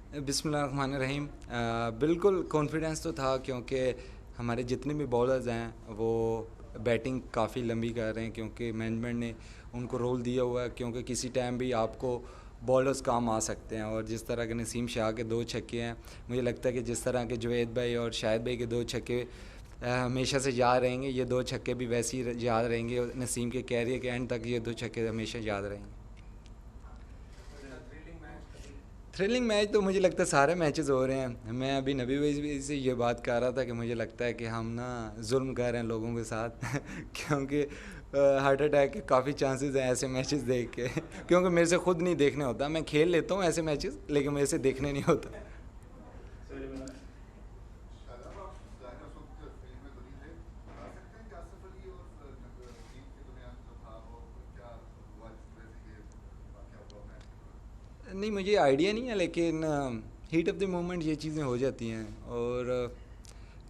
बिस्मिल्लाहिर्रहमानिर्रहीम। बिल्कुल कॉन्फिडेंस तो था क्योंकि हमारे जितने भी बॉलर्स हैं वो बैटिंग काफ़ी लंबी कर रहे हैं क्योंकि मैनेजमेंट ने उनको रोल दिया हुआ है, क्योंकि किसी टाइम भी आपको बॉलर्स काम आ सकते हैं। और जिस तरह के नसीम शाह के 2 छक्के हैं, मुझे लगता है कि जिस तरह के जुवैद भाई और शाहिद भाई के 2 छक्के हमेशा से याद रहेंगे, ये 2 छक्के भी वैसे ही याद रहेंगे और नसीम के कैरियर के एंड तक ये 2 छक्के हमेशा याद रहेंगे। थ्रिलिंग मैच तो मुझे लगता है सारे मैचेस हो रहे हैं। मैं अभी नबी भाई से ये बात कर रहा था कि मुझे लगता है कि हम ना जुल्म कर रहे हैं लोगों के साथ क्योंकि हार्ट अटैक के काफ़ी चांसेस हैं ऐसे मैचेस देख के क्योंकि मेरे से खुद नहीं देखने होता। मैं खेल लेता हूँ ऐसे मैचेस, लेकिन मेरे से देखने नहीं होता। शादाब, आप ज़ाहिर उस वक्त फिल्म में तो नहीं थे, बता सकते हैं कि आसिफ अली और टीम के दरमियान जो था वो क्या हुआ जिस वजह से ये वाक़या हुआ मैच के दौरान? नहीं, मुझे आइडिया नहीं है, लेकिन हीट ऑफ द मोमेंट ये चीज़ें हो जाती हैं। और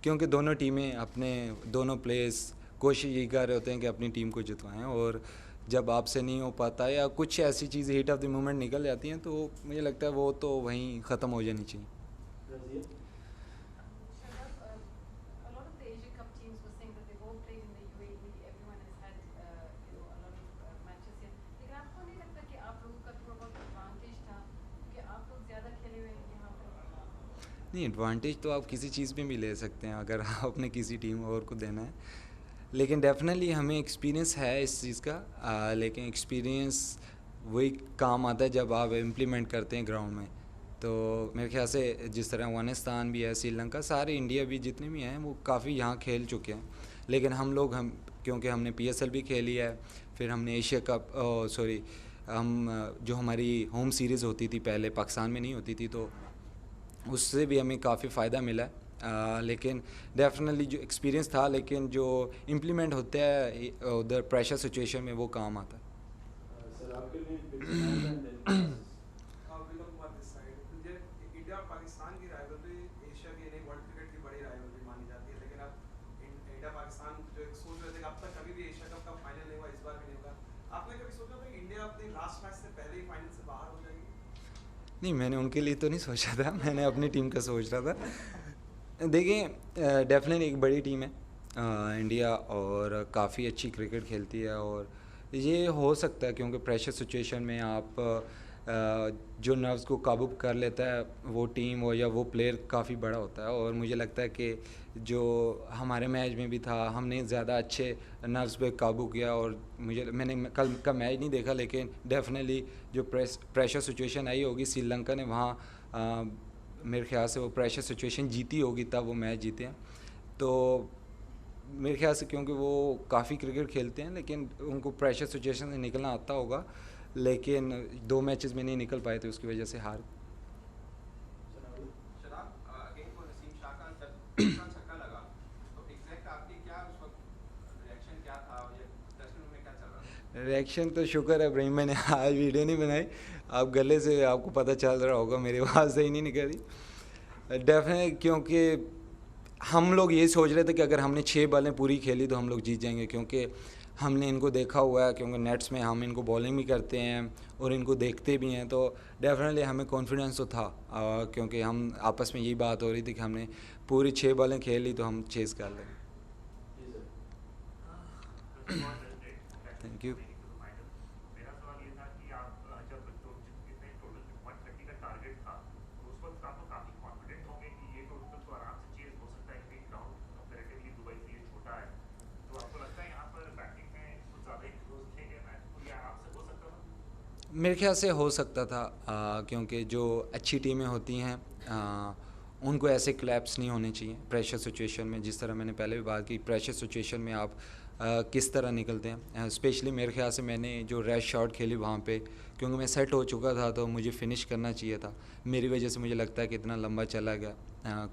क्योंकि दोनों टीमें अपने दोनों प्लेयर्स कोशिश यही कर रहे होते हैं कि अपनी टीम को जितवाएं, और जब आपसे नहीं हो पाता या कुछ ऐसी चीज़ें हीट ऑफ द मोमेंट निकल जाती हैं तो मुझे लगता है वो तो वहीं ख़त्म हो जानी चाहिए। Shadab, a lot of the Asia Cup teams were saying that they've all played in the UAE. Everyone has had, a lot of matches here. लेकिन आपको नहीं लगता कि आप लोगों का थोड़ा बहुत एडवांटेज था क्योंकि आप लोग ज़्यादा खेले हुए हैं यहाँ पर? नहीं, एडवांटेज तो आप किसी चीज़ में भी ले सकते हैं अगर आपने किसी टीम और को देना है, लेकिन डेफिनेटली हमें एक्सपीरियंस है इस चीज़ का। लेकिन एक्सपीरियंस वही काम आता है जब आप इम्प्लीमेंट करते हैं ग्राउंड में। तो मेरे ख्याल से जिस तरह अफगानिस्तान भी है, श्रीलंका, सारे इंडिया भी जितने भी हैं वो काफ़ी यहाँ खेल चुके हैं। लेकिन हम क्योंकि हमने PSL भी खेली है, फिर हमने एशिया कप, सॉरी, हम जो हमारी होम सीरीज़ होती थी पहले पाकिस्तान में नहीं होती थी, तो उससे भी हमें काफ़ी फ़ायदा मिला है। लेकिन डेफिनेटली जो एक्सपीरियंस था, लेकिन जो इम्प्लीमेंट होता है उधर प्रेशर सिचुएशन में वो काम आता है। सर आपके लिए batsman and then bowlers. Vinod Kumar this side. तो ये इंडिया और पाकिस्तान की राइवलरी एशिया की नहीं, वर्ल्ड क्रिकेट की बड़ी राइवलरी मानी जाती है, लेकिन अब इंडिया पाकिस्तान जो एक सोच रहे थे कि अब तक कभी भी एशिया कप का फाइनल नहीं हुआ, इस बार भी नहीं होगा। आपने कभी सोचा था कि इंडिया अपने लास्ट मैच से पहले ही फाइनल से बाहर हो जाएगी? नहीं, मैंने उनके लिए तो नहीं सोचा था, मैंने अपनी टीम का सोच रहा था। देखिए, डेफिनेटली एक बड़ी टीम है इंडिया, और काफ़ी अच्छी क्रिकेट खेलती है, और ये हो सकता है क्योंकि प्रेशर सिचुएशन में आप जो नर्व्स को काबू कर लेता है वो टीम हो या वो प्लेयर काफ़ी बड़ा होता है। और मुझे लगता है कि जो हमारे मैच में भी था, हमने ज़्यादा अच्छे नर्व्स पे काबू किया। और मैंने कल का मैच नहीं देखा, लेकिन डेफिनेटली जो प्रेशर सिचुएशन आई होगी श्रीलंका ने वहाँ, मेरे ख्याल से वो प्रेशर सिचुएशन जीती होगी तब वो मैच जीते हैं। तो मेरे ख्याल से क्योंकि वो काफ़ी क्रिकेट खेलते हैं, लेकिन उनको प्रेशर सिचुएशन से निकलना आता होगा, लेकिन 2 मैचेस में नहीं निकल पाए थे, उसकी वजह से हार। शराब अगेन को नसीम शाह का जब दूसरा छक्का लगा तो एग्जैक्ट आपकी क्या उस वक्त रिएक्शन क्या था, और ये ड्रेसिंग रूम में क्या चल रहा था? रिएक्शन तो शुक्र है इब्राहिम, मैंने आज वीडियो नहीं बनाई। आप गले से आपको पता चल रहा होगा, मेरी आवाज़ सही नहीं निकली डेफिनेट, क्योंकि हम लोग ये सोच रहे थे कि अगर हमने 6 बॉलें पूरी खेली तो हम लोग जीत जाएंगे, क्योंकि हमने इनको देखा हुआ है, क्योंकि नेट्स में हम इनको बॉलिंग भी करते हैं और इनको देखते भी हैं। तो डेफिनेटली हमें कॉन्फिडेंस तो था, क्योंकि हम आपस में यही बात हो रही थी कि हमने पूरी 6 बॉलें खेल ली तो हम चेज़ कर लेंगे। जी सर। Thank you. मेरा सवाल ये था कि आप जब तो कितने टोटल 130 का टारगेट था, तो उस वक्त आप तो काफी कॉन्फिडेंट होंगे कि ये टोटल तो आराम से चेज हो सकता है क्योंकि ग्राउंड कंपैरेटिवली दुबई से ये छोटा है। तो आपको लगता है यहाँ पर बैटिंग में कुछ ज़्यादा ही क्लोज थे क्या मैच, तो ये आराम से हो सकता था? मेरे ख्याल से हो सकता था, क्योंकि जो अच्छी टीमें होती हैं उनको ऐसे क्लैप्स नहीं होने चाहिए प्रेशर सिचुएशन में। जिस तरह मैंने पहले भी बात की, प्रेशर सिचुएशन में आप किस तरह निकलते हैं। स्पेशली मेरे ख्याल से मैंने जो रैश शॉट खेली वहाँ पे, क्योंकि मैं सेट हो चुका था तो मुझे फिनिश करना चाहिए था। मेरी वजह से मुझे लगता है कि इतना लंबा चला गया,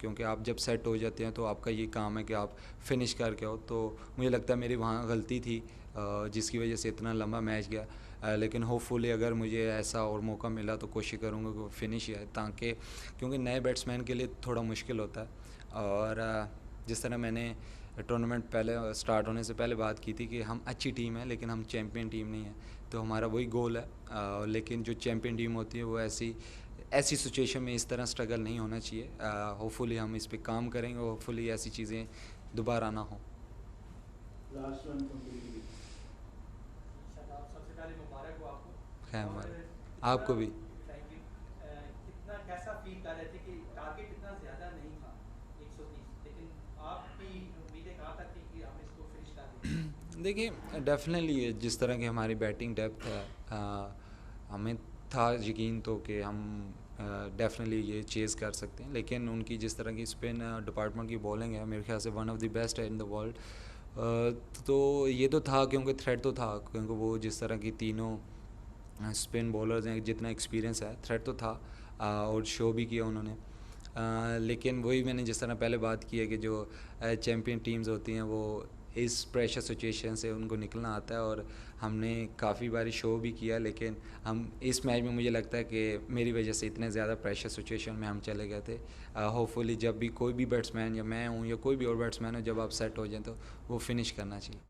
क्योंकि आप जब सेट हो जाते हैं तो आपका ये काम है कि आप फिनिश करके हो। तो मुझे लगता है मेरी वहाँ गलती थी, जिसकी वजह से इतना लंबा मैच गया। लेकिन होपफुली अगर मुझे ऐसा और मौका मिला तो कोशिश करूँगा कि वो फिनिश है, ताकि क्योंकि नए बैट्समैन के लिए थोड़ा मुश्किल होता है। और जिस तरह मैंने टूर्नामेंट पहले स्टार्ट होने से पहले बात की थी कि हम अच्छी टीम है लेकिन हम चैम्पियन टीम नहीं है, तो हमारा वही गोल है। लेकिन जो चैम्पियन टीम होती है वो ऐसी सिचुएशन में इस तरह स्ट्रगल नहीं होना चाहिए। होपफुली हम इस पे काम करेंगे, होपफुली ऐसी चीज़ें दोबारा ना हो। लास्ट वन कंप्लीटली शादाब, सबसे पहले मुबारक हो आपको। खैर और हमारे कितना- आपको भी। Thank you. कितना कैसा फील कर रहे थे कि टारगेट इतना ज़्यादा नहीं था 130, लेकिन आपकी उम्मीदें कहाँ तक थी कि हम इसको फिनिश कर देंगे? देखिए डेफिनेटली जिस तरह की हमारी बैटिंग डेप्थ है, हमें था यकीन तो कि हम डेफिनेटली ये चेज़ कर सकते हैं, लेकिन उनकी जिस तरह की स्पिन डिपार्टमेंट की बॉलिंग है मेरे ख्याल से वन ऑफ द बेस्ट है इन द वर्ल्ड। तो ये तो था क्योंकि थ्रेट तो था, क्योंकि वो जिस तरह की तीनों स्पिन बॉलर्स हैं, जितना एक्सपीरियंस है, थ्रेट तो था और शो भी किया उन्होंने। लेकिन वही मैंने जिस तरह पहले बात की है कि जो चैम्पियन टीम्स होती हैं वो इस प्रेशर सिचुएशन से उनको निकलना आता है, और हमने काफ़ी बारी शो भी किया, लेकिन हम इस मैच में मुझे लगता है कि मेरी वजह से इतने ज़्यादा प्रेशर सिचुएशन में हम चले गए थे। होपफुली जब भी कोई भी बैट्समैन या मैं हूँ या कोई भी और बैट्समैन हो, जब आप सेट हो जाए तो वो फिनिश करना चाहिए।